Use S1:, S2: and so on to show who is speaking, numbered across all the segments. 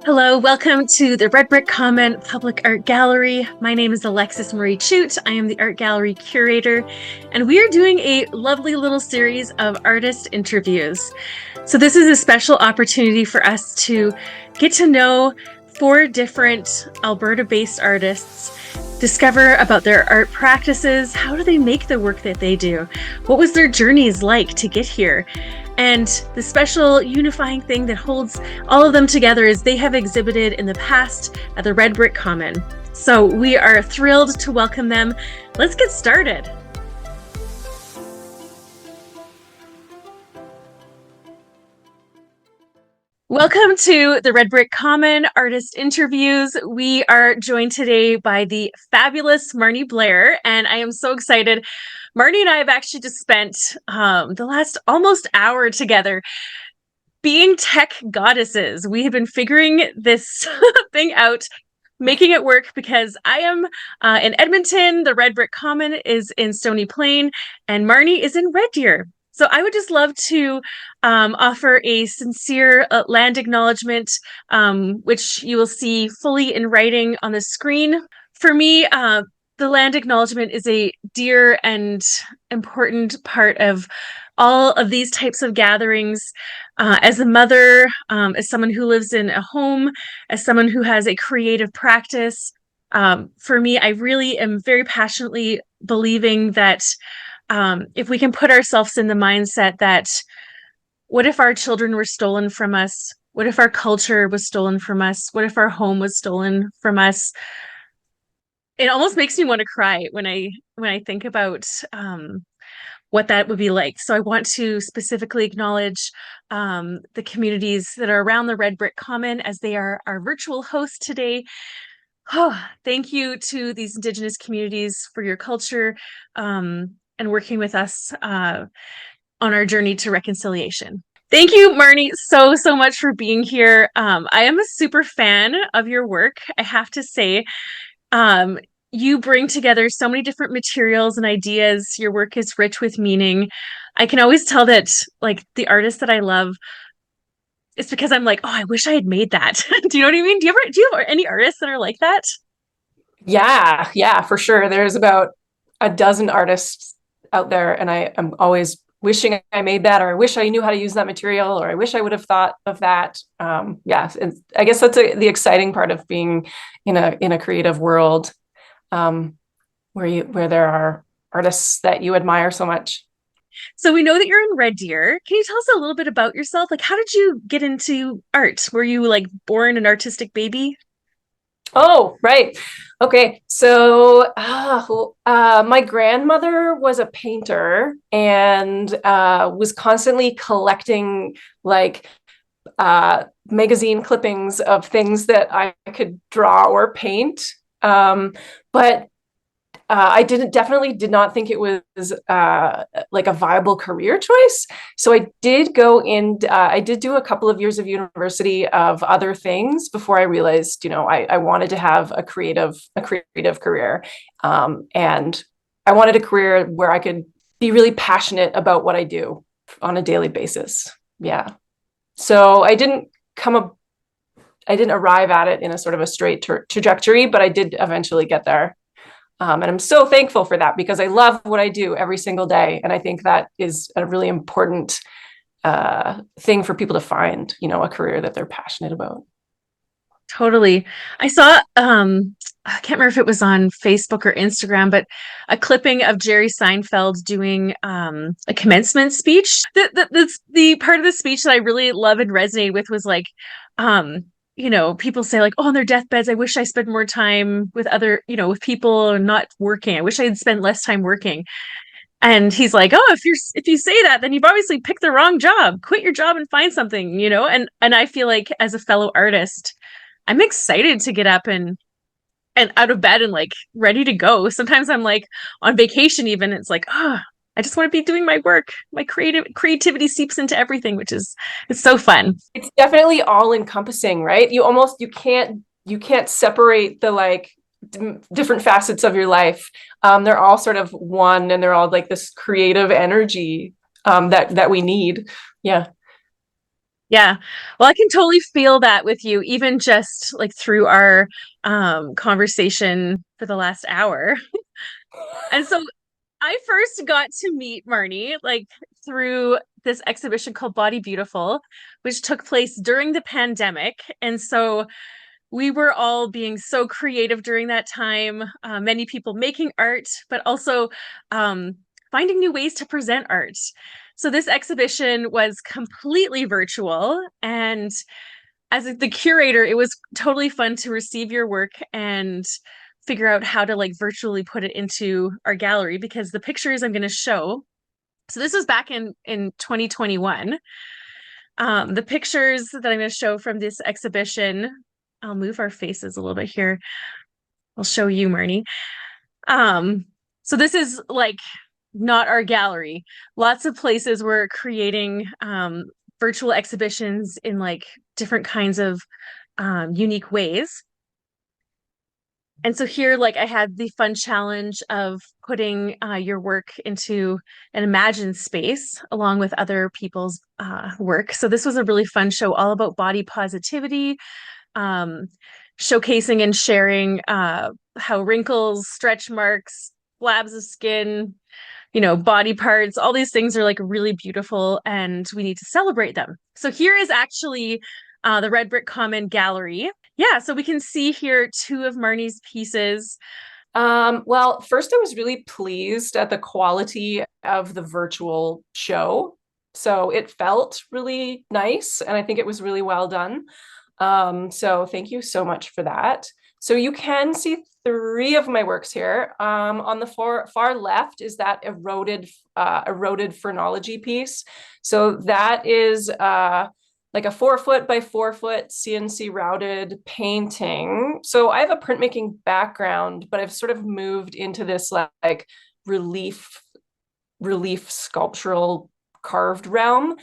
S1: Hello, welcome to the Red Brick Common Public Art Gallery. My name is Alexis Marie Chute. I am the art gallery curator, and we are doing a lovely little series of artist interviews. So this is a special opportunity for us to get to know 4 different Alberta-based artists, discover about their art practices, how do they make the work that they do, what was their journeys like to get here. And the special unifying thing that holds all of them together is they have exhibited in the past at the Red Brick Common. So we are thrilled to welcome them. Let's get started. Welcome to the Red Brick Common Artist Interviews. We are joined today by the fabulous Marnie Blair, and I am so excited. Marnie and I have actually just spent the last almost hour together being tech goddesses. We have been figuring this thing out, making it work, because I am in Edmonton, the Red Brick Common is in Stony Plain, and Marnie is in Red Deer. So I would just love to offer a sincere land acknowledgement, which you will see fully in writing on the screen. For me, the land acknowledgement is a dear and important part of all of these types of gatherings. As a mother, as someone who lives in a home, as someone who has a creative practice, for me, I really am very passionately believing that if we can put ourselves in the mindset that what if our children were stolen from us? What if our culture was stolen from us? What if our home was stolen from us? It almost makes me want to cry when I think about what that would be like. So I want to specifically acknowledge the communities that are around the Red Brick Common, as they are our virtual hosts today. Oh, thank you to these Indigenous communities for your culture and working with us on our journey to reconciliation. Thank you, Marnie, so much for being here. I am a super fan of your work, I have to say. You bring together so many different materials and ideas. Your work is rich with meaning. I can always tell that, like, the artists that I love, it's because I'm like, oh, I wish I had made that. Do you know what I mean? Do you have any artists that are like that?
S2: Yeah, for sure. There's about a dozen artists out there, and I am always wishing I made that, or I wish I knew how to use that material, or I wish I would have thought of that. I guess that's the exciting part of being in a creative world, where there are artists that you admire so much.
S1: So we know that you're in Red Deer. Can you tell us a little bit about yourself? Like, how did you get into art? Were you like born an artistic baby?
S2: Oh, right. Okay. So, my grandmother was a painter and was constantly collecting like magazine clippings of things that I could draw or paint. But I definitely did not think it was like a viable career choice. So I did I did do a couple of years of university of other things before I realized, I wanted to have a creative career. And I wanted a career where I could be really passionate about what I do on a daily basis. Yeah. So I didn't arrive at it in a sort of a straight trajectory, but I did eventually get there. And I'm so thankful for that, because I love what I do every single day. And I think that is a really important thing for people to find, a career that they're passionate about.
S1: Totally. I saw, I can't remember if it was on Facebook or Instagram, but a clipping of Jerry Seinfeld doing a commencement speech. The part of the speech that I really love and resonate with was like, people say like, oh, on their deathbeds, I wish I spent more time with with people and not working. I wish I had spent less time working. And he's like, oh, if you say that, then you've obviously picked the wrong job. Quit your job and find something, and I feel like, as a fellow artist, I'm excited to get up and out of bed and like ready to go. Sometimes I'm like on vacation even. It's like, oh, I just want to be doing my work. My creativity seeps into everything, it's so fun.
S2: It's definitely all encompassing, right? You can't separate the like different facets of your life. They're all sort of one, and they're all like this creative energy that we need. Yeah.
S1: Yeah. Well, I can totally feel that with you, even just like through our conversation for the last hour. And so I first got to meet Marnie like through this exhibition called Body Beautiful, which took place during the pandemic. And so we were all being so creative during that time, many people making art, but also um, finding new ways to present art. So this exhibition was completely virtual. And as the curator, it was totally fun to receive your work and figure out how to like virtually put it into our gallery because the pictures I'm going to show. So this was back in 2021. The pictures that I'm going to show from this exhibition, I'll move our faces a little bit here. I'll show you, Marnie. So this is like not our gallery. Lots of places were creating virtual exhibitions in like different kinds of unique ways. And so here, like I had the fun challenge of putting your work into an imagined space along with other people's work. So this was a really fun show all about body positivity, um, showcasing and sharing how wrinkles, stretch marks, slabs of skin, body parts, all these things are like really beautiful and we need to celebrate them. So here is actually the Red Brick Common Gallery. Yeah, so we can see here two of Marnie's pieces.
S2: Well, first I was really pleased at the quality of the virtual show. So it felt really nice, and I think it was really well done. So thank you so much for that. So you can see three of my works here. On the far left is that eroded phrenology piece. So that is like a 4 foot by 4 foot CNC routed painting. So I have a printmaking background, but I've sort of moved into this like relief sculptural carved realm.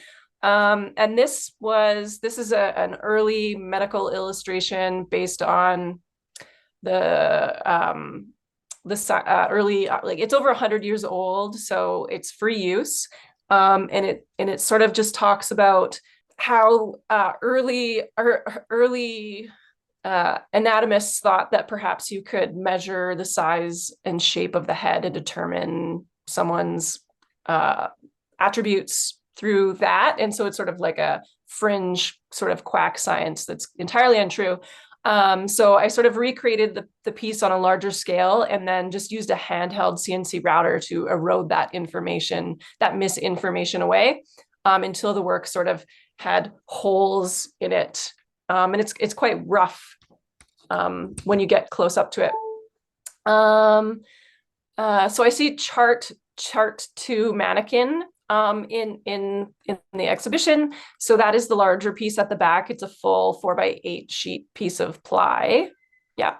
S2: And this is an early medical illustration based on the early, like it's over 100 years old, so it's free use. And it sort of just talks about how early anatomists thought that perhaps you could measure the size and shape of the head and determine someone's attributes through that. And so it's sort of like a fringe sort of quack science that's entirely untrue. So I sort of recreated the piece on a larger scale and then just used a handheld CNC router to erode that misinformation away until the work sort of had holes in it. And it's quite rough when you get close up to it. So I see chart 2 mannequin in the exhibition. So that is the larger piece at the back. It's a full 4x8 sheet piece of ply. Yeah.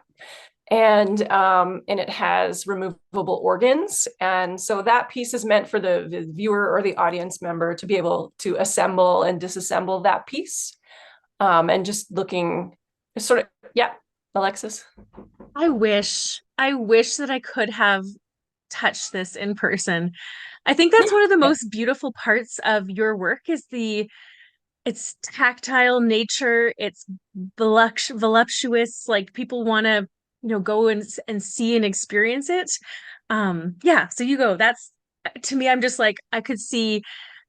S2: And it has removable organs. And so that piece is meant for the viewer or the audience member to be able to assemble and disassemble that piece. And just looking sort of, yeah, Alexis.
S1: I wish that I could have touched this in person. I think that's one of the most beautiful parts of your work is it's tactile nature, it's voluptuous, like people want to, go and see and experience it. Yeah, so you go. That's to me, I'm just like I could see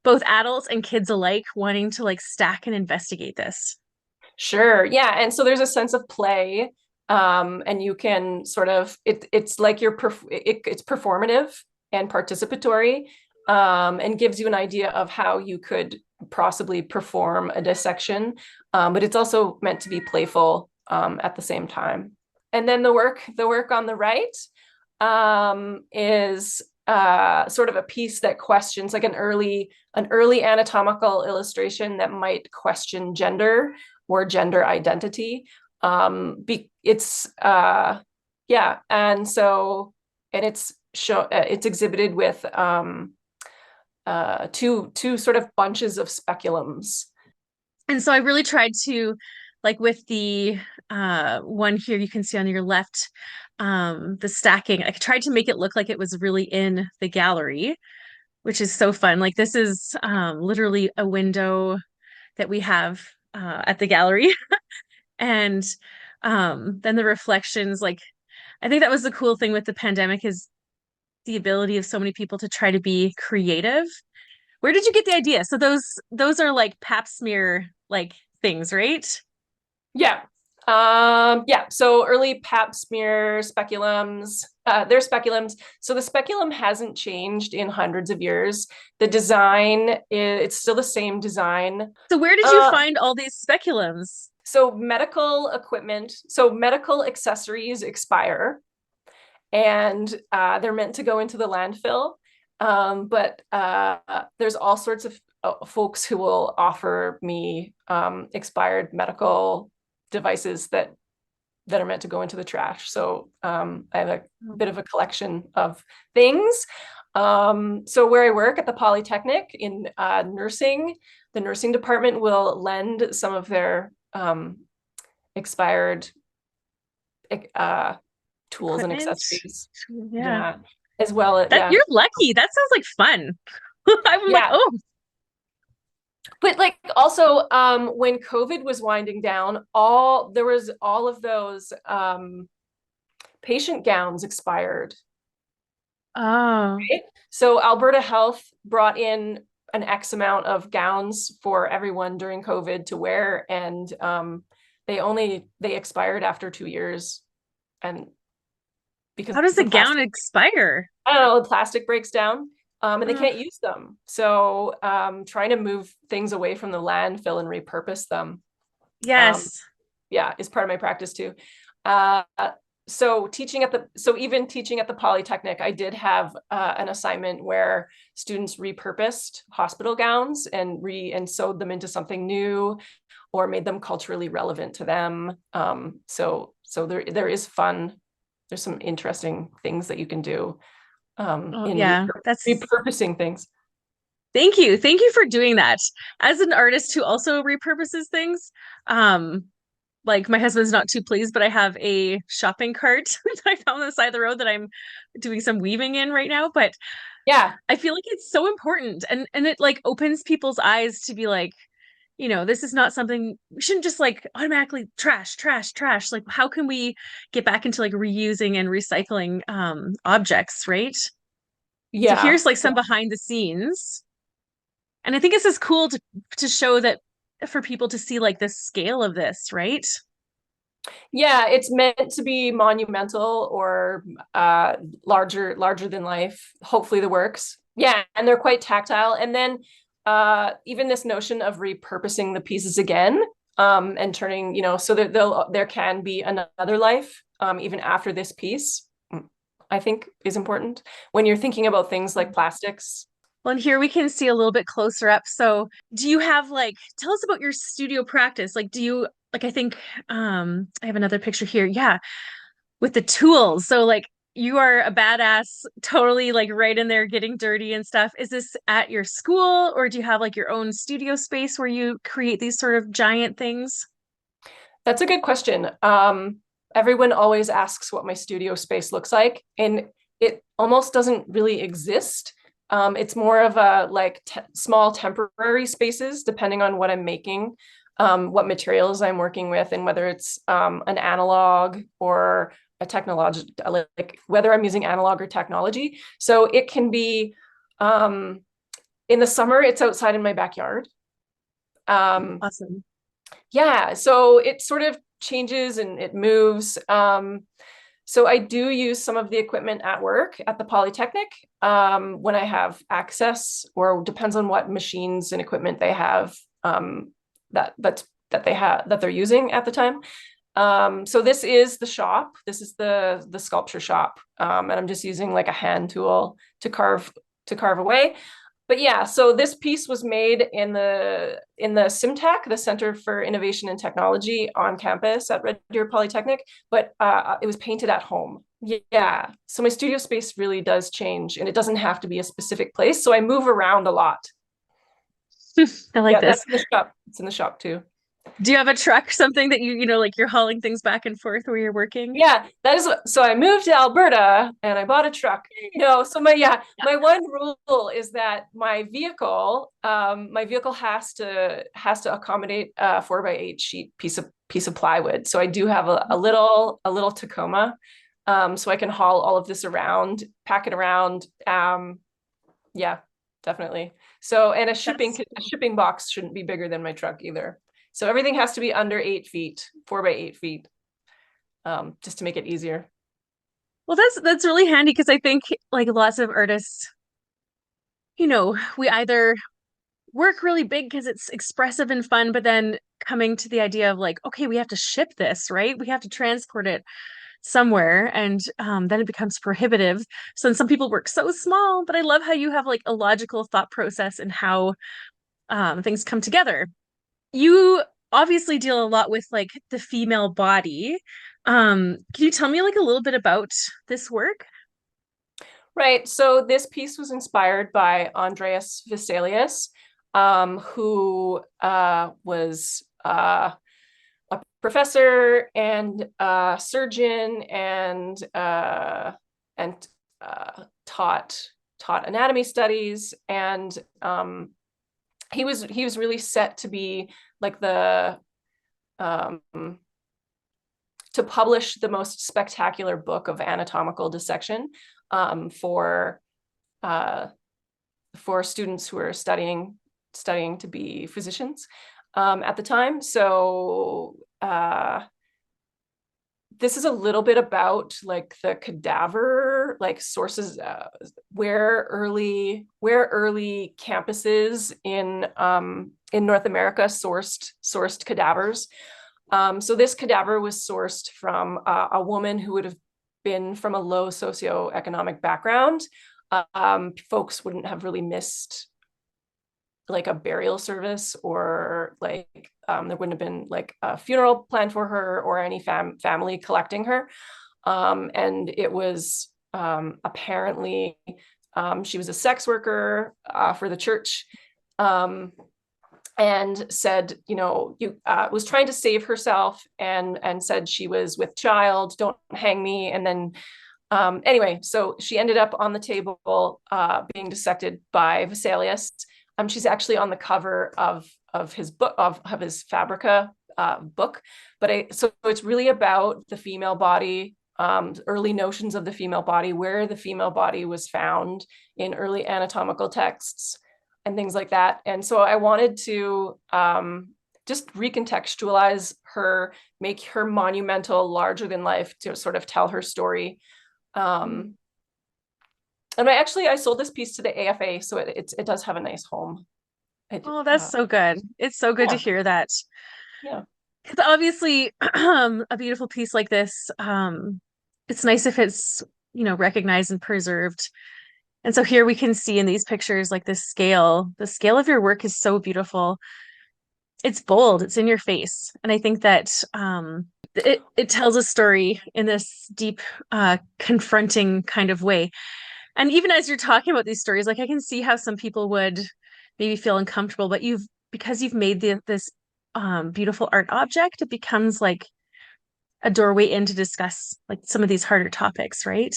S1: both adults and kids alike wanting to like stack and investigate this.
S2: Sure. Yeah. And so there's a sense of play. And you can sort of it's like it's performative and participatory, and gives you an idea of how you could possibly perform a dissection. But it's also meant to be playful at the same time. And then the work on the right is sort of a piece that questions, like an early anatomical illustration that might question gender or gender identity. It's it's exhibited with two sort of bunches of speculums.
S1: And so I really tried to, like with the one here you can see on your left, the stacking, I tried to make it look like it was really in the gallery, which is so fun. Like this is literally a window. that we have at the gallery. And then the reflections, like I think that was the cool thing with the pandemic is the ability of so many people to try to be creative. Where did you get the idea? So those are like pap smear like things, right?
S2: Yeah. Yeah. So early pap smear speculums, they're speculums. So the speculum hasn't changed in hundreds of years. The design it's still the same design.
S1: So where did you find all these speculums?
S2: So medical equipment, so medical accessories expire, and they're meant to go into the landfill. But there's all sorts of folks who will offer me expired medical devices that are meant to go into the trash. So I have a bit of a collection of things. So where I work at the Polytechnic in nursing, the nursing department will lend some of their expired tools and accessories.
S1: Yeah.
S2: As well.
S1: Yeah. You're lucky. That sounds like fun. I'm like, oh.
S2: But like also when COVID was winding down, there was all of those patient gowns expired.
S1: Oh.
S2: Right? So Alberta Health brought in an X amount of gowns for everyone during COVID to wear, and they expired after 2 years. And because
S1: how does the gown expire?
S2: I don't know, the plastic breaks down. And they can't use them. So trying to move things away from the landfill and repurpose them.
S1: Yes.
S2: Is part of my practice too. So even teaching at the Polytechnic, I did have an assignment where students repurposed hospital gowns and sewed them into something new or made them culturally relevant to them. So there is fun. There's some interesting things that you can do. That's repurposing things.
S1: Thank you for doing that. As an artist who also repurposes things, like my husband's not too pleased, but I have a shopping cart that I found on the side of the road that I'm doing some weaving in right now. But
S2: yeah,
S1: I feel like it's so important, and it like opens people's eyes to be like, this is not something we shouldn't just like automatically trash. Like, how can we get back into like reusing and recycling objects, right?
S2: Yeah.
S1: So here's like some behind the scenes. And I think this is cool to show that for people to see like the scale of this, right?
S2: Yeah, it's meant to be monumental or larger than life. Hopefully the works. Yeah, and they're quite tactile. And then even this notion of repurposing the pieces again and turning, so that there can be another life even after this piece, I think is important when you're thinking about things like plastics.
S1: Well, and here we can see a little bit closer up. So do you have tell us about your studio practice. Like, do you, I think I have another picture here. Yeah. With the tools. So like you are a badass, totally like right in there getting dirty and stuff. Is this at your school or do you have like your own studio space where you create these sort of giant things?
S2: That's a good question. Everyone always asks what my studio space looks like, and it almost doesn't really exist. It's more of a small temporary spaces, depending on what I'm making, what materials I'm working with, and whether it's an analog or a technology, like whether I'm using analog or technology. So it can be, in the summer, it's outside in my backyard.
S1: Awesome.
S2: Yeah, so it sort of changes and it moves. So I do use some of the equipment at work at the Polytechnic when I have access, or depends on what machines and equipment they have that they're using at the time. So this is the shop. This is the sculpture shop, and I'm just using like a hand tool to carve away. But yeah, so this piece was made in the CIMTAC, the Center for Innovation and Technology on campus at Red Deer Polytechnic, but it was painted at home. Yeah, so my studio space really does change, and it doesn't have to be a specific place. So I move around a lot.
S1: I like this.
S2: That's in the shop. It's in the shop too.
S1: Do you have a truck, something that like you're hauling things back and forth where you're working?
S2: Yeah, that is what, so I moved to Alberta and I bought a truck. No, so my yeah,
S1: Yeah.
S2: my one rule is that my vehicle has to accommodate a 4x8 sheet piece of plywood. So I do have a little Tacoma, so I can haul all of this around, pack it around. Yeah, definitely. So and
S1: That's
S2: a shipping box shouldn't be bigger than my truck either. So everything has to be under 8 feet, 4x8 feet, just to make it easier.
S1: well, that's really handy because I think like lots of artists, we either work really big because it's expressive and fun, but then coming to the idea of like, okay, we have to ship this, right? We have to transport it somewhere, and then it becomes prohibitive. So then some people work so small, but I love how you have like a logical thought process and how things come together. You obviously deal a lot with like the female body. Can you tell me like a little bit about this work?
S2: Right. So this piece was inspired by Andreas Vesalius, who was a professor and a surgeon and taught anatomy studies, and he was really set to be like the um, to publish the most spectacular book of anatomical dissection, for uh, students who are studying to be physicians, at the time. So this is a little bit about like the cadaver, like sources, where early campuses in North America sourced cadavers. So this cadaver was sourced from a woman who would have been from a low socioeconomic background. Folks wouldn't have really missed like a burial service, or like there wouldn't have been like a funeral planned for her or any family collecting her. And it was apparently she was a sex worker for the church, and said, was trying to save herself, and said she was with child, don't hang me. And then anyway, so she ended up on the table being dissected by Vesalius. She's actually on the cover of his book, of his Fabrica book. So it's really about the female body, early notions of the female body, where the female body was found in early anatomical texts and things like that. And so I wanted to just recontextualize her, make her monumental, larger than life, to sort of tell her story. And I sold this piece to the AFA, so it does have a nice home.
S1: Oh, that's so good. It's so good to
S2: Yeah,
S1: hear that.
S2: yeah,
S1: It's obviously a beautiful piece like this. It's nice if it's, recognized and preserved. And so here we can see in these pictures like the scale of your work is so beautiful. It's bold, it's in your face. And I think that it tells a story in this deep, confronting kind of way. And even as you're talking about these stories, like I can see how some people would maybe feel uncomfortable, but because you've made this beautiful art object, it becomes like a doorway in to discuss like some of these harder topics, right?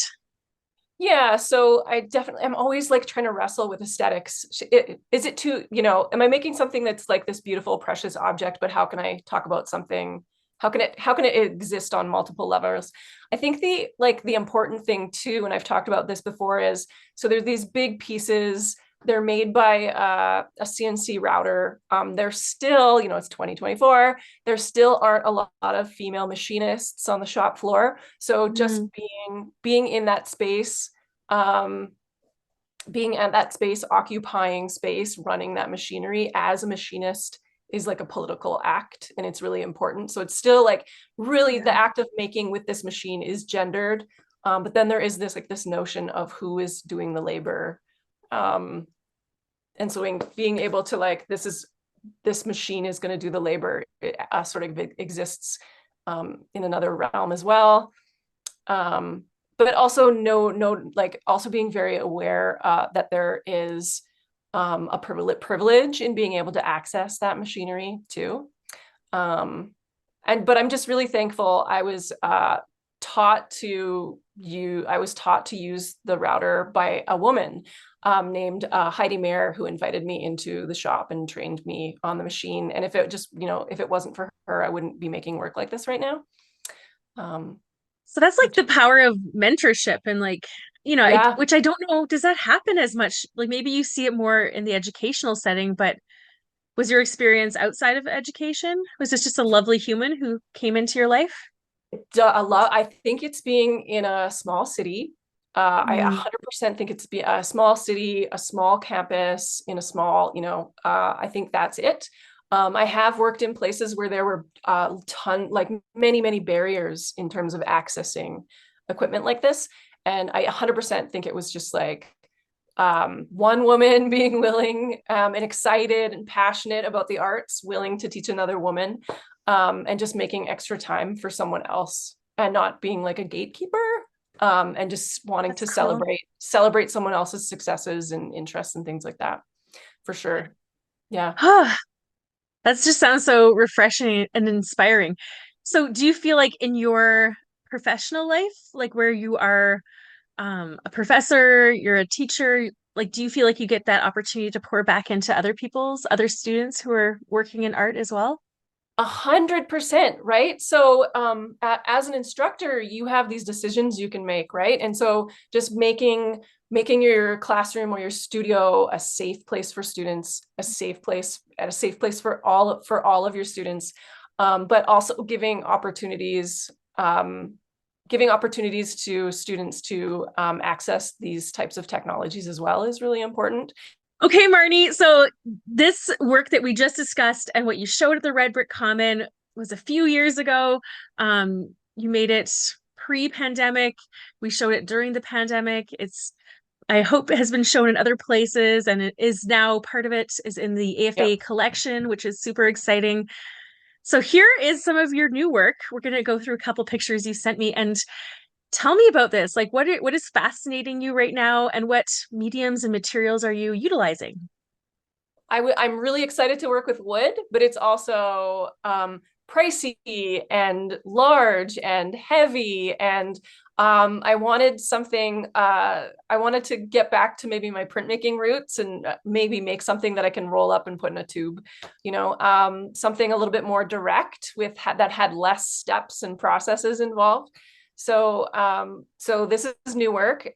S2: yeah. So I'm always like trying to wrestle with aesthetics. Is it too, am I making something that's like this beautiful, precious object, but how can I talk about something? How can it exist on multiple levels? I think the important thing too, and I've talked about this before, is so there's these big pieces. They're made by a CNC router. They're still, it's 2024. There still aren't a lot of female machinists on the shop floor. So just
S1: Mm.
S2: being in that space, being at that space, occupying space, running that machinery as a machinist is like a political act, and it's really important. So it's still like really the
S1: Yeah.
S2: act of making with this machine is gendered, but then there is this notion of who is doing the labor, and so being able to like this machine is going to do the labor, it sort of exists in another realm as well. But also also being very aware that there is a privilege in being able to access that machinery too. But I'm just really thankful I was taught to use the router by a woman named Heidi Mayer, who invited me into the shop and trained me on the machine. And if it wasn't for her, I wouldn't be making work like this right now.
S1: So that's like the power of mentorship and like,
S2: Yeah.
S1: which I don't know, does that happen as much? Like maybe you see it more in the educational setting, but was your experience outside of education? Was this just a lovely human who came into your life?
S2: A lot. I think it's being in a small city. I
S1: Mm.
S2: 100% think it's be a small city, a small campus in a small, I think that's it. I have worked in places where there were like many barriers in terms of accessing equipment like this. And I 100% think it was just like one woman being willing and excited and passionate about the arts, willing to teach another woman, and just making extra time for someone else and not being like a gatekeeper, and just wanting
S1: That's
S2: to
S1: cool.
S2: celebrate someone else's successes and interests and things like that, for sure. Yeah.
S1: That just sounds so refreshing and inspiring. So, do you feel like in your professional life, like where you are a professor, you're a teacher, like do you feel like you get that opportunity to pour back into other students who are working in art as well?
S2: 100%, right? So, as an instructor, you have these decisions you can make, right? And so, just making your classroom or your studio a safe place for students, a safe place for all of your students, but also giving opportunities to students to access these types of technologies as well is really important.
S1: Okay, Marnie. So this work that we just discussed and what you showed at the Red Brick Common was a few years ago. You made it pre-pandemic. We showed it during the pandemic. I hope it has been shown in other places, and it is now part of it is in the AFA
S2: Yep.
S1: collection, which is super exciting. So here is some of your new work. We're going to go through a couple pictures you sent me and tell me about this. Like what is fascinating you right now and what mediums and materials are you utilizing?
S2: I'm really excited to work with wood, but it's also pricey and large and heavy. And I wanted something, I wanted to get back to maybe my printmaking roots and maybe make something that I can roll up and put in a tube, something a little bit more direct that had less steps and processes involved. So this is new work.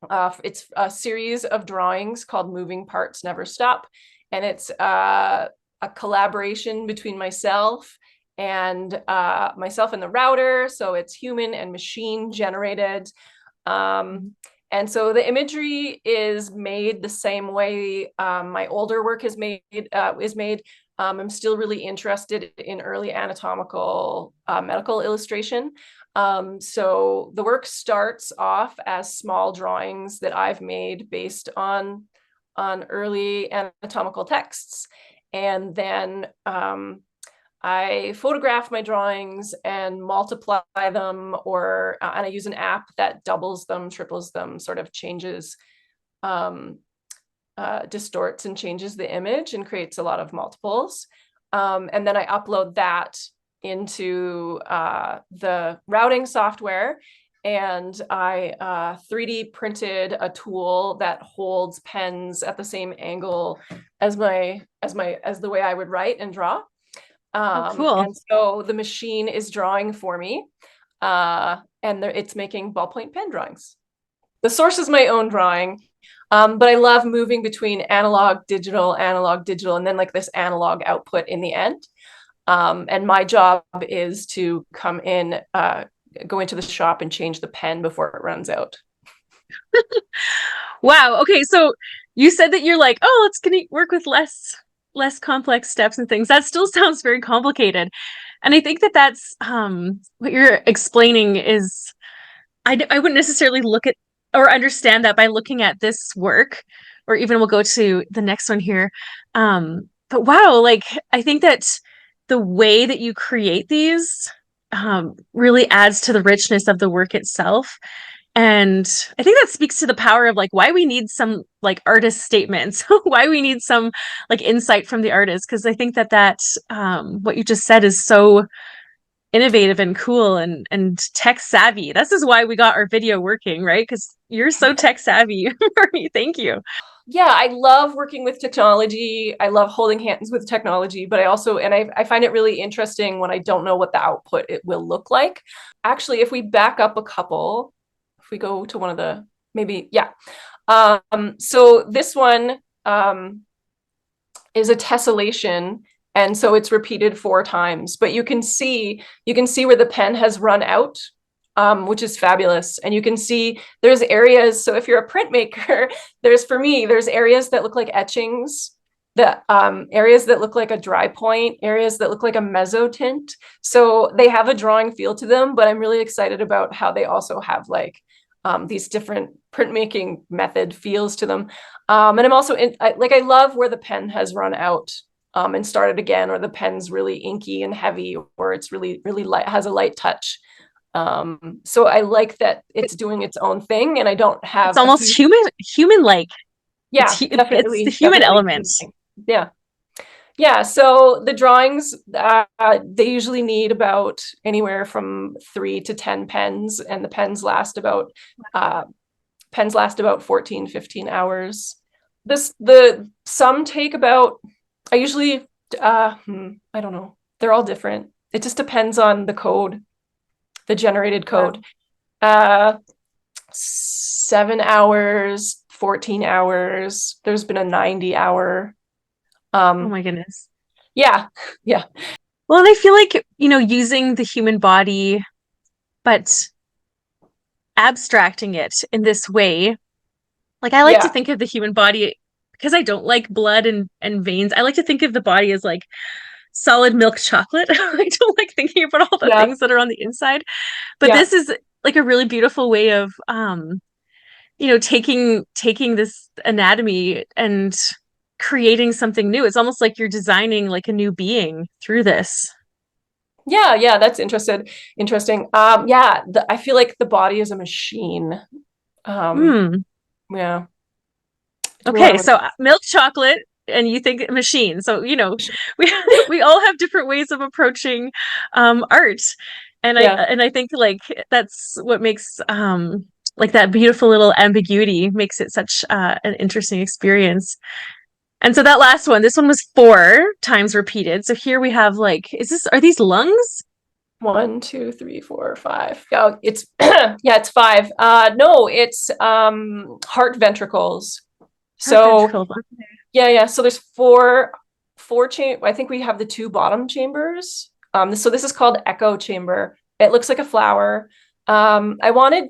S2: It's a series of drawings called Moving Parts Never Stop. And it's a collaboration between myself and the router. So it's human and machine generated. And so the imagery is made the same way my older work is made. I'm still really interested in early anatomical medical illustration. So the work starts off as small drawings that I've made based on early anatomical texts. And then I photograph my drawings and multiply them, and I use an app that doubles them, triples them, sort of changes, distorts and changes the image and creates a lot of multiples. And then I upload that into the routing software, and I 3D printed a tool that holds pens at the same angle as the way I would write and draw.
S1: Oh, cool.
S2: And so the machine is drawing for me, and it's making ballpoint pen drawings. The source is my own drawing, but I love moving between analog, digital, and then like this analog output in the end. And my job is to come in, go into the shop and change the pen before it runs out.
S1: Wow. Okay, so you said that you're like, oh, it's gonna work with less complex steps and things. That still sounds very complicated. And I think that that's what you're explaining is I wouldn't necessarily look at or understand that by looking at this work, or even we'll go to the next one here. But wow, like I think that the way that you create these really adds to the richness of the work itself. And I think that speaks to the power of like why we need some like artist statements, why we need some like insight from the artist. Because I think that what you just said is so innovative and cool and tech savvy. This is why we got our video working, right? Because you're so tech savvy, Marnie. Thank you.
S2: Yeah, I love working with technology. I love holding hands with technology, but I find it really interesting when I don't know what the output it will look like. Actually, if we back up a couple, if we go to one of the, maybe, yeah. So this one is a tessellation, and so it's repeated 4 times, but you can see where the pen has run out, which is fabulous. And you can see there's areas. So if you're a printmaker, there's areas that look like etchings, areas that look like a dry point, areas that look like a mezzotint. So they have a drawing feel to them, but I'm really excited about how they also have like these different printmaking method feels to them. And I'm also I love where the pen has run out and started again, or the pen's really inky and heavy, or it's really, really light, has a light touch. So I like that it's doing its own thing, and I don't have
S1: It's almost human-like.
S2: Yeah,
S1: it's the human element.
S2: Yeah. So the drawings, they usually need about anywhere from 3 to 10 pens, and the pens last about 14, 15 hours. Some take about, I usually, I don't know. They're all different. It just depends on the code, the generated code. 7 hours, 14 hours. There's been a 90-hour.
S1: Oh my goodness.
S2: Yeah.
S1: Well, and I feel like, using the human body, but abstracting it in this way. Like I like to think of the human body, because I don't like blood and veins. I like to think of the body as like solid milk chocolate. I don't like thinking about all the things that are on the inside. But this is like a really beautiful way of taking this anatomy and creating something new. It's almost like you're designing like a new being through this.
S2: Yeah, that's interesting. I feel like the body is a machine. Yeah.
S1: Okay, so milk chocolate, and you think machine. So we all have different ways of approaching art, and I think like that's what makes like that beautiful little ambiguity makes it such an interesting experience. And so that last one, this one was 4 times repeated. So here we have like, are these lungs?
S2: 1, 2, 3, 4, 5. Yeah, it's it's 5. No, it's heart ventricles. So yeah. So there's 4 I think we have the 2 bottom chambers. So this is called echo chamber. It looks like a flower. I wanted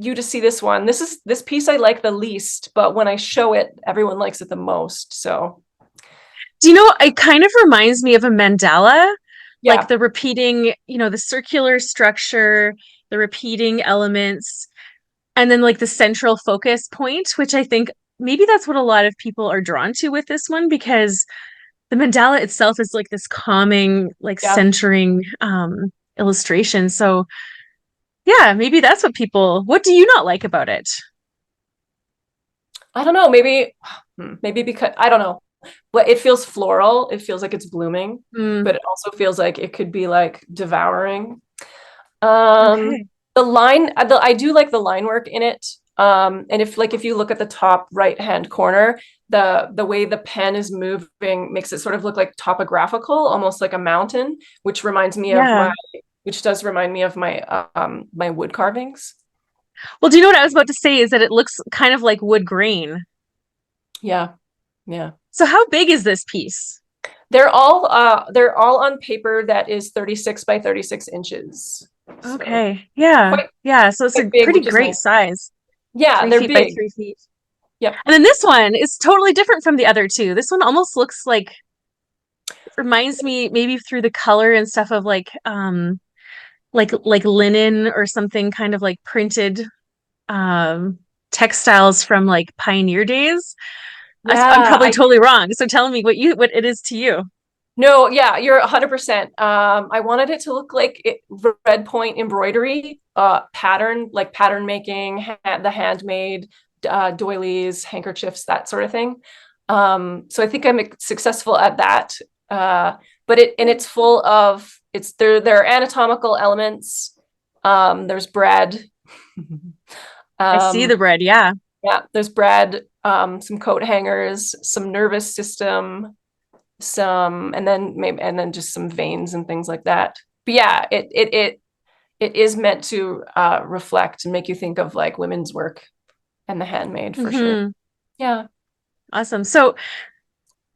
S2: you to see this one. This piece I like the least, but when I show it, everyone likes it the most. So,
S1: do you know, it kind of reminds me of a mandala, like the repeating, the circular structure, the repeating elements, and then like the central focus point, which I think maybe that's what a lot of people are drawn to with this one, because the mandala itself is like this calming, like centering illustration. So yeah, maybe that's what do you not like about it?
S2: I don't know, maybe because, I don't know, but it feels floral. It feels like it's blooming, but it also feels like it could be like devouring. The line, I do like the line work in it. And if you look at the top right-hand corner, the way the pen is moving makes it sort of look like topographical, almost like a mountain, which does remind me of my my wood carvings.
S1: Well, do you know what I was about to say is that it looks kind of like wood grain.
S2: Yeah.
S1: So how big is this piece?
S2: They're all on paper that is 36 by 36 inches.
S1: Okay. Yeah. So it's a pretty great size.
S2: Yeah,
S1: 3
S2: they're
S1: feet
S2: big.
S1: by 3 feet.
S2: Yep.
S1: And then this one is totally different from the other 2. This one almost looks like, reminds me maybe through the color and stuff of like linen or something, kind of like printed textiles from like pioneer days. I'm probably totally wrong. So tell me what it is to you.
S2: No, yeah, you're 100%. I wanted it to look like red point embroidery, pattern, like pattern making, the handmade doilies, handkerchiefs, that sort of thing. So I think I'm successful at that. But it's full of there are anatomical elements. There's bread.
S1: I see
S2: Um,
S1: the bread. Yeah.
S2: yeah, there's bread, some coat hangers, some nervous system, and then just some veins and things like that. But yeah, it is meant to reflect and make you think of like women's work and the handmade for sure.
S1: Hmm.
S2: Yeah.
S1: Awesome. So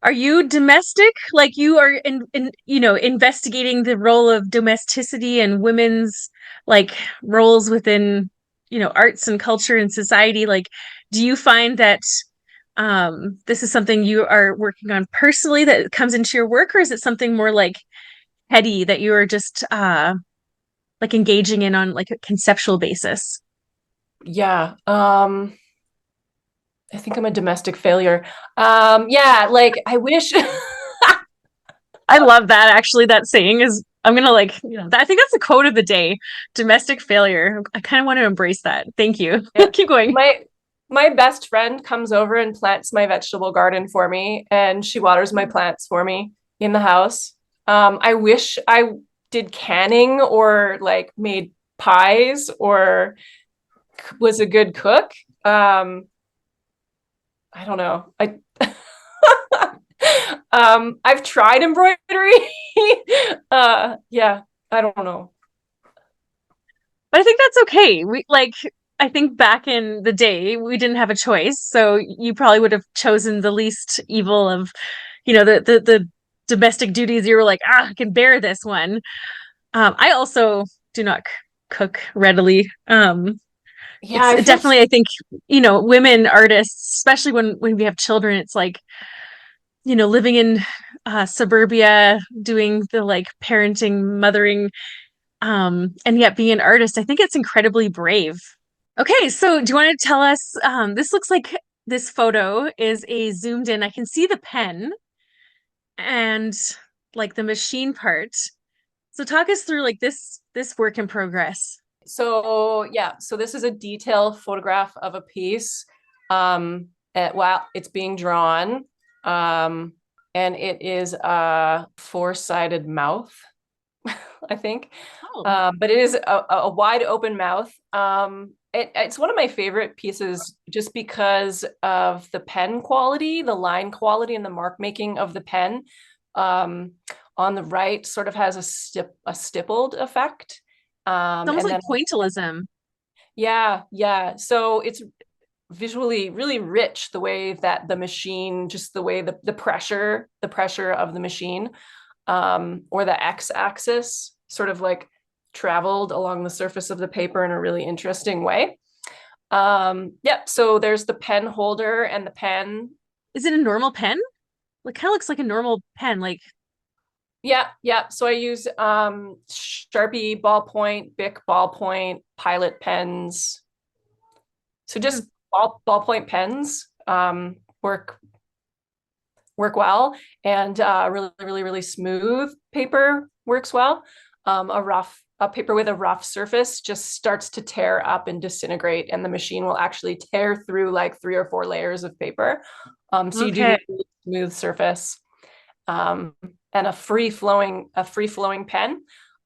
S1: are you domestic? Like you are investigating the role of domesticity and women's like roles within, arts and culture and society. Like, do you find that this is something you are working on personally that comes into your work, or is it something more like heady that you are just like engaging in on like a conceptual basis?
S2: Yeah. I think I'm a domestic failure. Yeah, like I wish.
S1: I love that actually. That saying is, I'm gonna like, I think that's the quote of the day. Domestic failure. I kind of want to embrace that. Thank you.
S2: Yeah.
S1: Keep going.
S2: My best friend comes over and plants my vegetable garden for me, and she waters my plants for me in the house. I wish I did canning or like made pies or was a good cook. I don't know. I've tried embroidery. Yeah, I don't know.
S1: But I think that's okay. We like, I think back in the day, we didn't have a choice. So you probably would have chosen the least evil of, the domestic duties. You were like, I can bear this one. I also do not cook readily.
S2: Yeah,
S1: It's
S2: I feel
S1: definitely, I think, women artists, especially when we have children, it's like, living in suburbia, doing the like parenting, mothering, and yet being an artist, I think it's incredibly brave. Okay, so do you want to tell us? This looks like this photo is a zoomed in. I can see the pen and like the machine part. So talk us through like this work in progress.
S2: so yeah, so this is a detailed photograph of a piece while it's being drawn. Um, and it is a four-sided mouth, I think.
S1: Oh,
S2: But it is a wide open mouth. It's one of my favorite pieces just because of the pen quality, the line quality, and the mark making of the pen. Um, on the right, sort of has a stippled effect.
S1: it's almost
S2: And
S1: like
S2: then
S1: pointillism.
S2: yeah, yeah. So it's visually really rich the way that the machine, just the way the pressure of the machine, or the x-axis sort of like traveled along the surface of the paper in a really interesting way. Yep, so there's the pen holder and the pen.
S1: Is it a normal pen? Like kind of looks like a normal pen. Like,
S2: Yeah, yeah. So I use Sharpie ballpoint, Bic ballpoint, Pilot pens. So
S1: mhm.
S2: just ballpoint pens work well, and really, really, really smooth paper works well. A paper with a rough surface just starts to tear up and disintegrate, and the machine will actually tear through like 3 or 4 layers of paper. So you do
S1: Okay.
S2: need a really smooth surface, and a free flowing pen.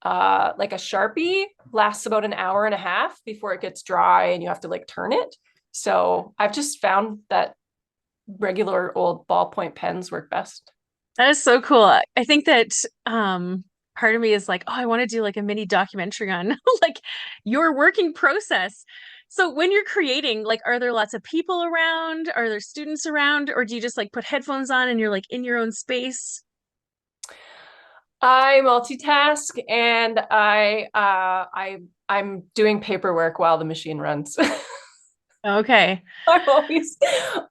S2: Like a Sharpie lasts about an hour and a half before it gets dry, and you have to like turn it. So I've just found that regular old ballpoint pens work best.
S1: That is so cool. I think that part of me is like, oh, I want to do like a mini documentary on like your working process. So when you're creating, like, are there lots of people around? Are there students around? Or do you just like put headphones on and you're like in your own space?
S2: I multitask, and I'm doing paperwork while the machine runs.
S1: Okay.
S2: I'm always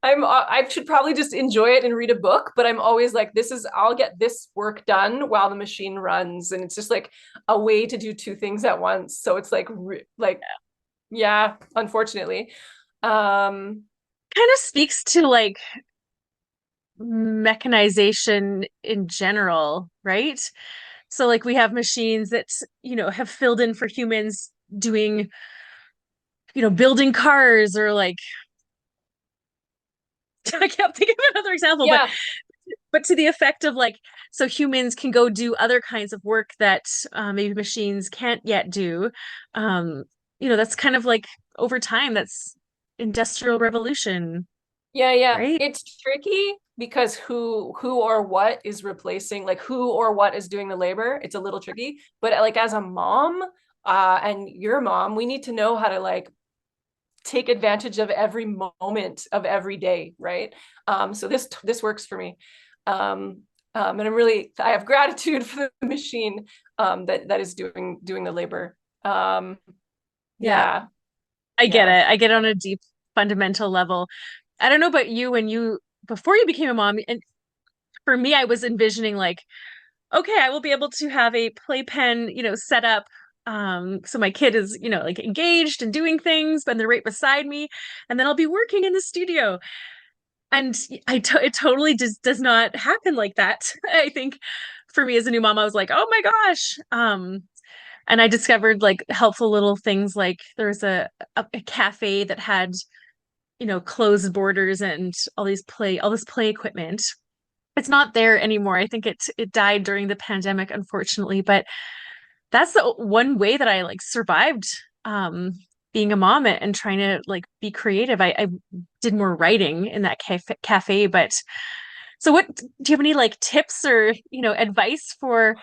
S2: I should probably just enjoy it and read a book, but I'm always like, I'll get this work done while the machine runs, and it's just like a way to do two things at once. So it's like yeah, unfortunately. Um
S1: Kind of speaks to like mechanization in general, right? So like we have machines that, have filled in for humans doing, building cars or like I can't think of another example, but
S2: Yeah.
S1: to the effect of like so humans can go do other kinds of work that maybe machines can't yet do. Um, that's kind of like over time, that's industrial revolution,
S2: Yeah, yeah.
S1: right?
S2: It's tricky because who or what is replacing, like who or what is doing the labor. It's a little tricky. But like as a mom, and your mom, we need to know how to like take advantage of every moment of every day, right? So this works for me. And I have gratitude for the machine that is doing the labor.
S1: Yeah,
S2: Yeah,
S1: I get
S2: yeah.
S1: it. I get it on a deep fundamental level. I don't know about you when you before you became a mom, and for me, I was envisioning like, okay, I will be able to have a playpen, set up. So my kid is, like engaged and doing things, and they're right beside me, and then I'll be working in the studio. And it totally just does not happen like that. I think for me as a new mom, I was like, oh my gosh. And I discovered like helpful little things like there's a cafe that had, closed borders and all this play equipment. It's not there anymore. I think it died during the pandemic, unfortunately, but that's the one way that I like survived being a mom and trying to like be creative. I did more writing in that cafe, but so what do you have any like tips or, advice for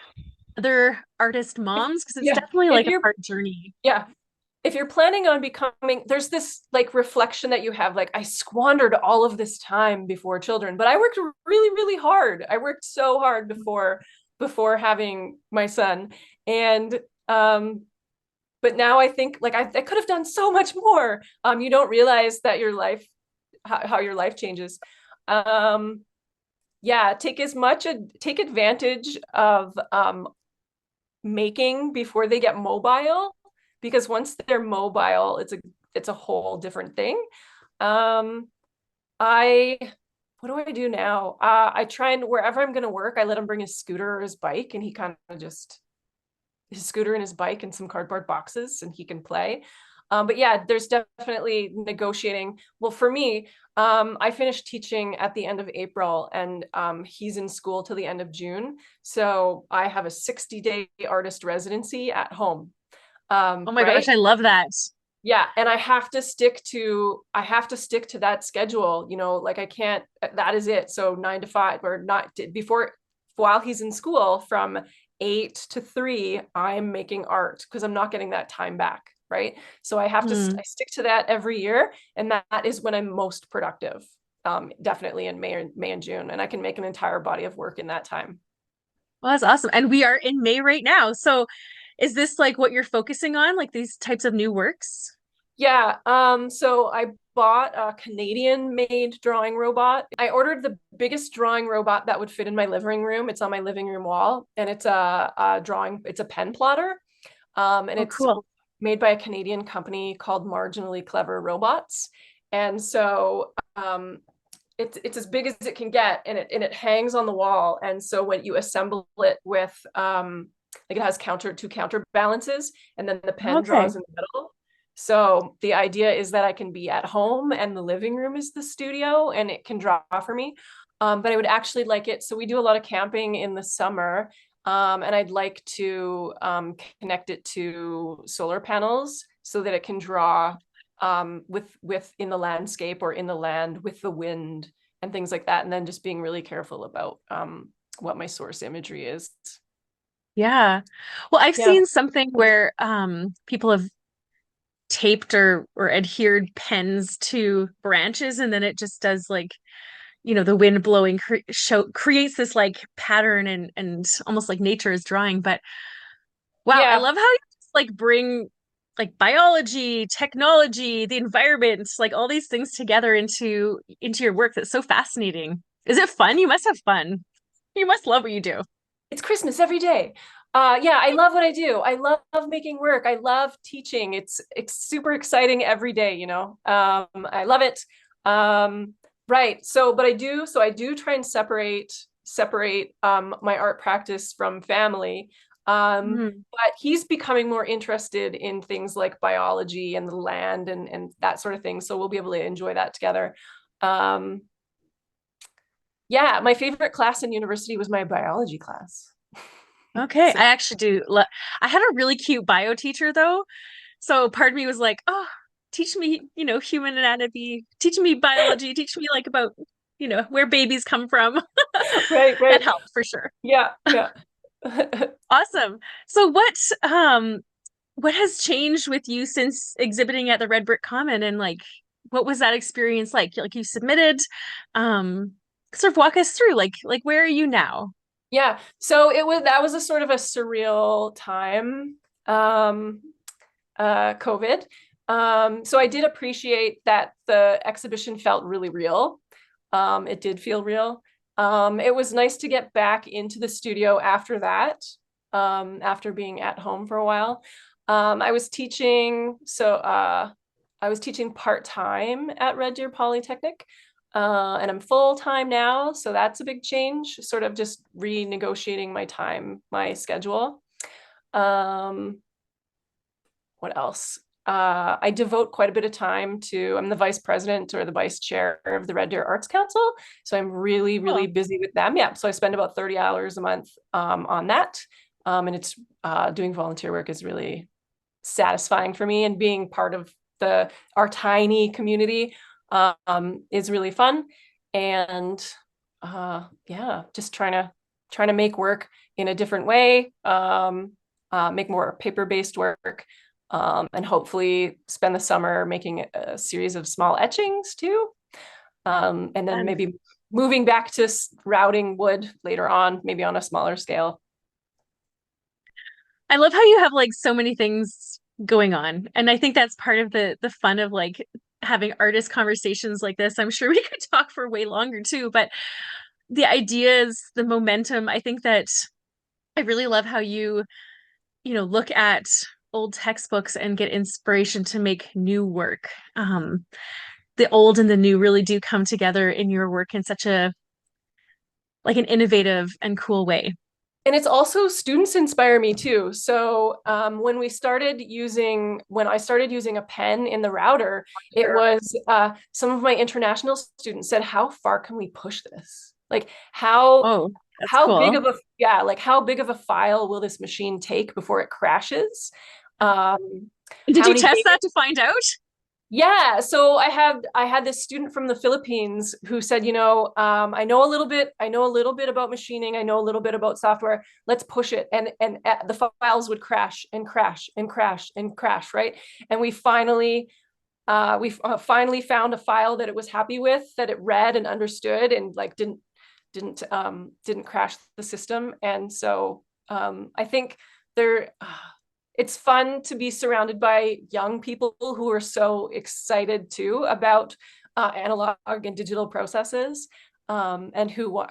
S1: other artist moms? Because it's
S2: Yeah.
S1: definitely
S2: If
S1: like a
S2: you're
S1: hard journey.
S2: yeah, if you're planning on becoming, there's this like reflection that you have, like, I squandered all of this time before children, but I worked really, really hard. I worked so hard before having my son. And but now I think like I could have done so much more. You don't realize that your life, how your life changes. Um, yeah, take advantage of making before they get mobile, because once they're mobile, it's a whole different thing. Um, I what do I do now? I try and wherever I'm going to work, I let him bring his scooter or his bike, and he kind of just his scooter and his bike and some cardboard boxes, and he can play. But yeah, there's definitely negotiating. Well, for me, I finished teaching at the end of April, and he's in school till the end of June. So I have a 60-day artist residency at home.
S1: Oh my gosh,
S2: Right?
S1: I love that.
S2: Yeah, and I have to stick to that schedule. Like I can't. That is it. So 9 to 5, or not before, while he's in school from 8 to 3, I'm making art because I'm not getting that time back. Right. So I
S1: Hmm.
S2: stick to that every year. And that is when I'm most productive. Definitely in May and June. And I can make an entire body of work in that time.
S1: Well, that's awesome. And we are in May right now. So is this like what you're focusing on, like these types of new works?
S2: Yeah. So I bought a Canadian made drawing robot. I ordered the biggest drawing robot that would fit in my living room. It's on my living room wall, and it's a pen plotter. And
S1: Oh,
S2: it's
S1: cool.
S2: made by a Canadian company called Marginally Clever Robots. And so it's as big as it can get, and it hangs on the wall. And so when you assemble it with like, it has two counterbalances, and then the pen
S1: Okay.
S2: draws in the middle. So the idea is that I can be at home and the living room is the studio, and it can draw for me. But I would actually like it. So we do a lot of camping in the summer, and I'd like to connect it to solar panels so that it can draw with in the landscape or in the land with the wind and things like that. And then just being really careful about what my source imagery is.
S1: Yeah. Well, I've
S2: Yeah.
S1: seen something where people have taped or adhered pens to branches and then it just does like, the wind blowing creates this like pattern and almost like nature is drawing. But wow, I
S2: Yeah.
S1: love how you just like bring like biology, technology, the environment, like all these things together into your work. That's so fascinating. Is it fun? You must have fun. You must love what you do.
S2: It's Christmas every day. Yeah, I love what I do. I love making work. I love teaching. It's super exciting every day, I love it. Right. So I do try and separate my art practice from family.
S1: Mm.
S2: But he's becoming more interested in things like biology and the land and that sort of thing. So we'll be able to enjoy that together. Um, yeah, my favorite class in university was my biology class.
S1: Okay,
S2: So,
S1: I actually do. I had a really cute bio teacher though. So part of me was like, oh, teach me, human anatomy, teach me biology, teach me like about, where babies come from.
S2: right,
S1: That
S2: right.
S1: helped for sure.
S2: Yeah, yeah.
S1: Awesome. So what has changed with you since exhibiting at the Red Brick Common and like what was that experience like? Like you submitted, um, sort of walk us through like where are you now?
S2: Yeah. So that was a sort of a surreal time. Um, COVID. So I did appreciate that the exhibition felt really real. It did feel real. It was nice to get back into the studio after that, after being at home for a while. I was teaching, I was teaching part-time at Red Deer Polytechnic, and I'm full-time now, so that's a big change, sort of just renegotiating my time, my schedule. Um, what else? I devote quite a bit of time to, I'm the vice president or the vice chair of the Red Deer Arts Council. So I'm really, really
S1: Cool.
S2: busy with them. Yeah. So I spend about 30 hours a month on that. And it's doing volunteer work is really satisfying for me, and being part of our tiny community is really fun. And yeah, just trying to make work in a different way, make more paper-based work, and hopefully spend the summer making a series of small etchings too. And then
S1: And
S2: maybe moving back to routing wood later on, maybe on a smaller scale.
S1: I love how you have like so many things going on. And I think that's part of the fun of like having artist conversations like this. I'm sure we could talk for way longer too, but the ideas, the momentum, I think that I really love how look at old textbooks and get inspiration to make new work. The old and the new really do come together in your work in such a like an innovative and cool way.
S2: And it's also students inspire me too. So when I started using a pen in the router, it was some of my international students said, "How far can we push this? Like
S1: Oh, that's
S2: how big
S1: cool.
S2: of a yeah, like how big of a file will this machine take before it crashes?
S1: Did
S2: How
S1: you
S2: many
S1: test
S2: data
S1: that to find out?
S2: yeah, so I had this student from the Philippines who said, I know a little bit about machining, I know a little bit about software. Let's push it, and the files would crash and crash and crash and crash, right? And we finally found a file that it was happy with, that it read and understood, and like didn't crash the system. And so I think there. It's fun to be surrounded by young people who are so excited too about analog and digital processes, and who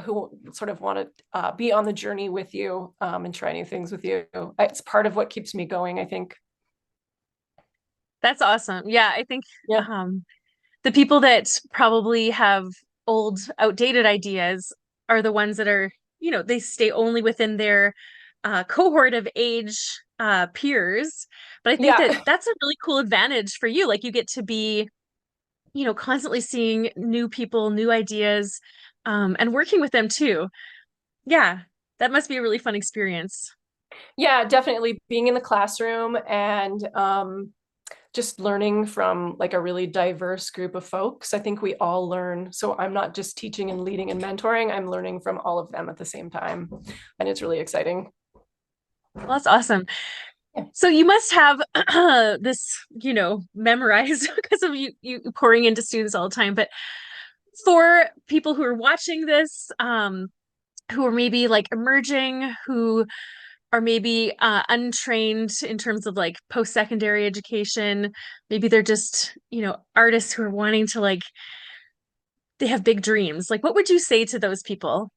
S2: sort of want to be on the journey with you, and try new things with you. It's part of what keeps me going, I think.
S1: That's awesome. Yeah, I think
S2: Yeah,
S1: um the people that probably have old, outdated ideas are the ones that are, they stay only within their cohort of age peers. But I think that
S2: yeah.
S1: that's a really cool advantage for you. Like you get to be, constantly seeing new people, new ideas, and working with them too. Yeah, that must be a really fun experience.
S2: Yeah, definitely being in the classroom and just learning from like a really diverse group of folks. I think we all learn. So I'm not just teaching and leading and mentoring, I'm learning from all of them at the same time. And it's really exciting.
S1: Well, that's awesome.
S2: Yeah.
S1: So you must have this, memorized because of you pouring into students all the time. But for people who are watching this, who are maybe like emerging, who are maybe untrained in terms of like post-secondary education, maybe they're just, artists who are wanting to like they have big dreams. Like, what would you say to those people?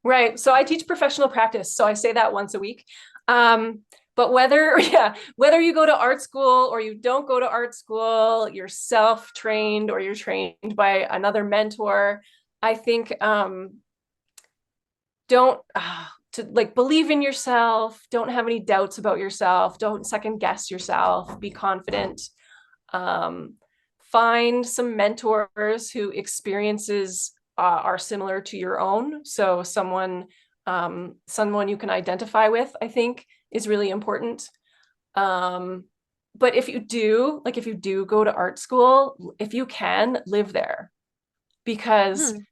S2: Right. So I teach professional practice. So I say that once a week. Um, But whether, yeah, whether you go to art school or you don't go to art school, you're self-trained or you're trained by another mentor, I think don't to like believe in yourself, don't have any doubts about yourself, don't second guess yourself, be confident. Um, find some mentors who experiences are similar to your own. So someone you can identify with, I think, is really important. But if you do go to art school, if you can, live there, because
S1: Hmm.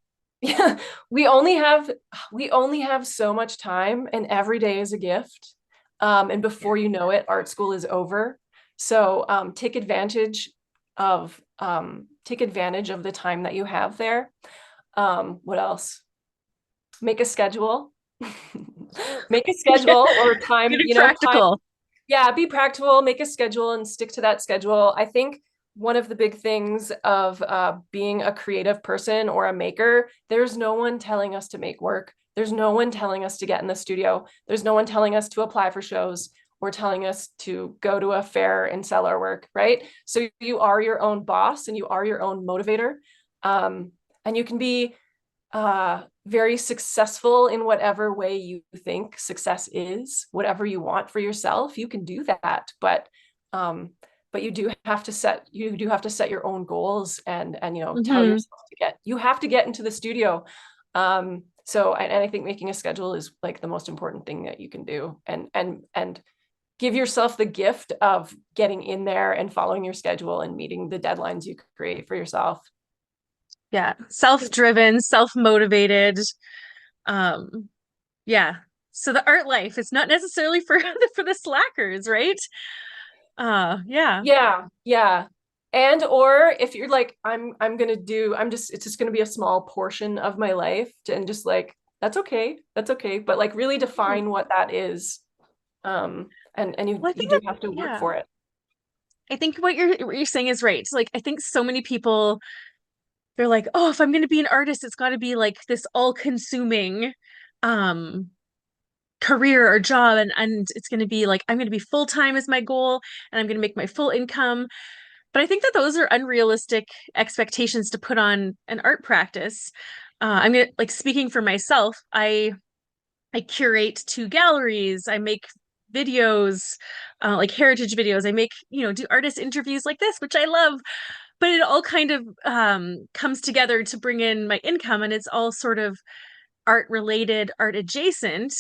S2: yeah, we only have so much time, and every day is a gift. And
S1: Yeah.
S2: before you know it, art school is over. So take advantage of the time that you have there. What else? Make a schedule. Make a
S1: Yeah.
S2: schedule or time,
S1: Getting
S2: time.
S1: practical.
S2: Yeah, be practical, make a schedule and stick to that schedule. I think one of the big things of being a creative person or a maker, there's no one telling us to make work. There's no one telling us to get in the studio. There's no one telling us to apply for shows or telling us to go to a fair and sell our work, right? So you are your own boss and you are your own motivator. And you can be very successful in whatever way you think success is, whatever you want for yourself, you can do that. Um, but you do have to set your own goals and tell
S1: Hmm.
S2: yourself you have to get into the studio. And I think making a schedule is like the most important thing that you can do, and give yourself the gift of getting in there and following your schedule and meeting the deadlines you create for yourself.
S1: Yeah. Self-driven, self-motivated. Um, yeah. So the art life is not necessarily for for the slackers, right? Yeah.
S2: Yeah, yeah. And or if you're like, I'm gonna do, it's just gonna be a small portion of my life, and just like, that's okay. That's okay. But like really
S1: Hmm.
S2: define what that is. And you
S1: Well, I
S2: you
S1: think
S2: do
S1: that,
S2: have to work
S1: yeah.
S2: for it.
S1: I think what you're saying is right. Like I think so many people they're like, "Oh, if I'm going to be an artist, it's got to be like this all-consuming um career or job and it's going to be like I'm going to be full-time as my goal and I'm going to make my full income." But I think that those are unrealistic expectations to put on an art practice. I'm gonna like speaking for myself, I curate two galleries. I make videos, like heritage videos. I make, do artist interviews like this, which I love. But it all kind of comes together to bring in my income, and it's all sort of art related, art adjacent.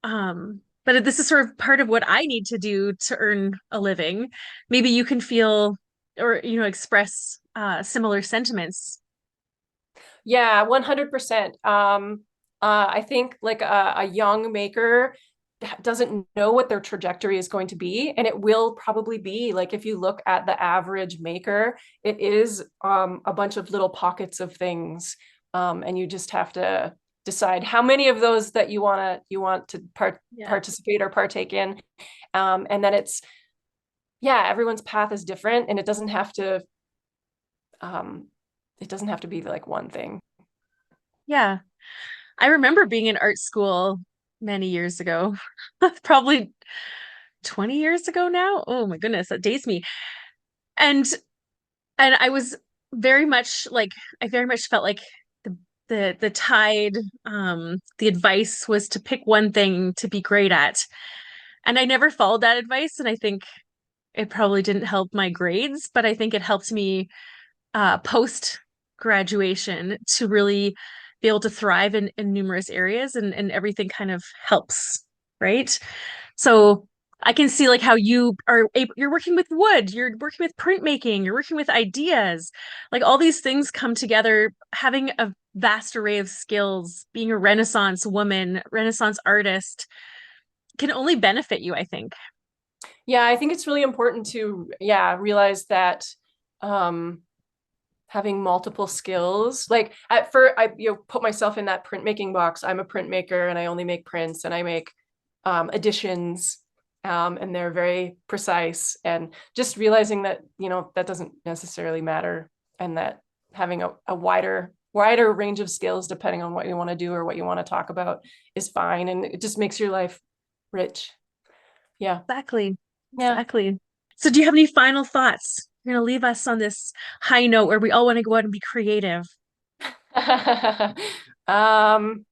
S1: But this is sort of part of what I need to do to earn a living. Maybe you can feel or express similar sentiments.
S2: Yeah, 100%. I think like a young maker doesn't know what their trajectory is going to be, and it will probably be like, if you look at the average maker, it is a bunch of little pockets of things, and you just have to decide how many of those that you want to
S1: Yeah.
S2: participate or partake in, and then yeah, everyone's path is different, and um, it doesn't have to be like one thing.
S1: Yeah. I remember being in art school many years ago, probably 20 years ago now. Oh my goodness, that dates me. And I was very much like I very much felt like the tide, the advice was to pick one thing to be great at. And I never followed that advice, and I think it probably didn't help my grades, but I think it helped me post graduation to really be able to thrive in numerous areas, and everything kind of helps, right? So I can see like how you're working with wood, you're working with printmaking, you're working with ideas, like all these things come together, having a vast array of skills, being a Renaissance woman, Renaissance artist can only benefit you, I think.
S2: Yeah, I think it's really important to, yeah, realize that um having multiple skills, like at first I put myself in that printmaking box. I'm a printmaker and I only make prints and I make editions, and they're very precise, and just realizing that that doesn't necessarily matter, and that having a wider range of skills depending on what you want to do or what you want to talk about is fine, and it just makes your life rich. Yeah.
S1: Exactly.
S2: Yeah.
S1: Exactly. So do you have any final thoughts? You're going to leave us on this high note where we all want to go out and be creative.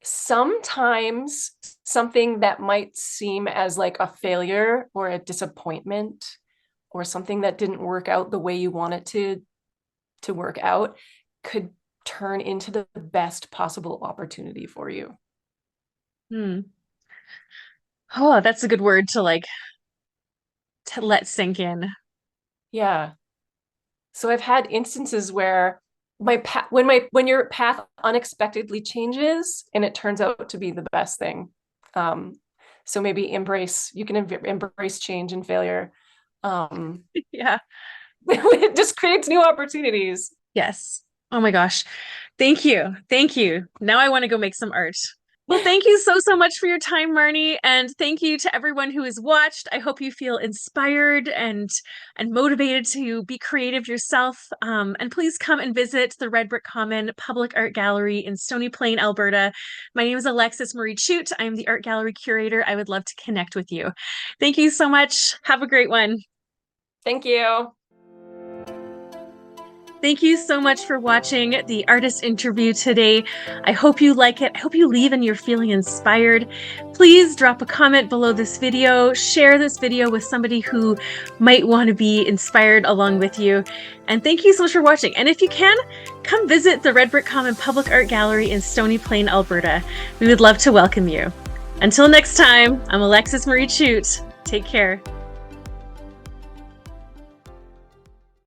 S2: Sometimes something that might seem as like a failure or a disappointment or something that didn't work out the way you want it to work out could turn into the best possible opportunity for you.
S1: Hmm. Oh, that's a good word to let sink in.
S2: Yeah. So I've had instances where when your path unexpectedly changes and it turns out to be the best thing. So maybe you can embrace change and failure.
S1: Yeah.
S2: It just creates new opportunities.
S1: Yes. Oh my gosh. Thank you. Thank you. Now I want to go make some art. Well, thank you so much for your time, Marnie, and thank you to everyone who has watched. I hope you feel inspired and motivated to be creative yourself. And please come and visit the Red Brick Common Public Art Gallery in Stony Plain, Alberta. My name is Alexis Marie Chute. I am the art gallery curator. I would love to connect with you. Thank you so much. Have a great one.
S2: Thank you.
S1: Thank you so much for watching the artist interview today. I hope you like it. I hope you leave and you're feeling inspired. Please drop a comment below this video. Share this video with somebody who might want to be inspired along with you. And thank you so much for watching. And if you can, come visit the Red Brick Common Public Art Gallery in Stony Plain, Alberta. We would love to welcome you. Until next time, I'm Alexis Marie Chute. Take care.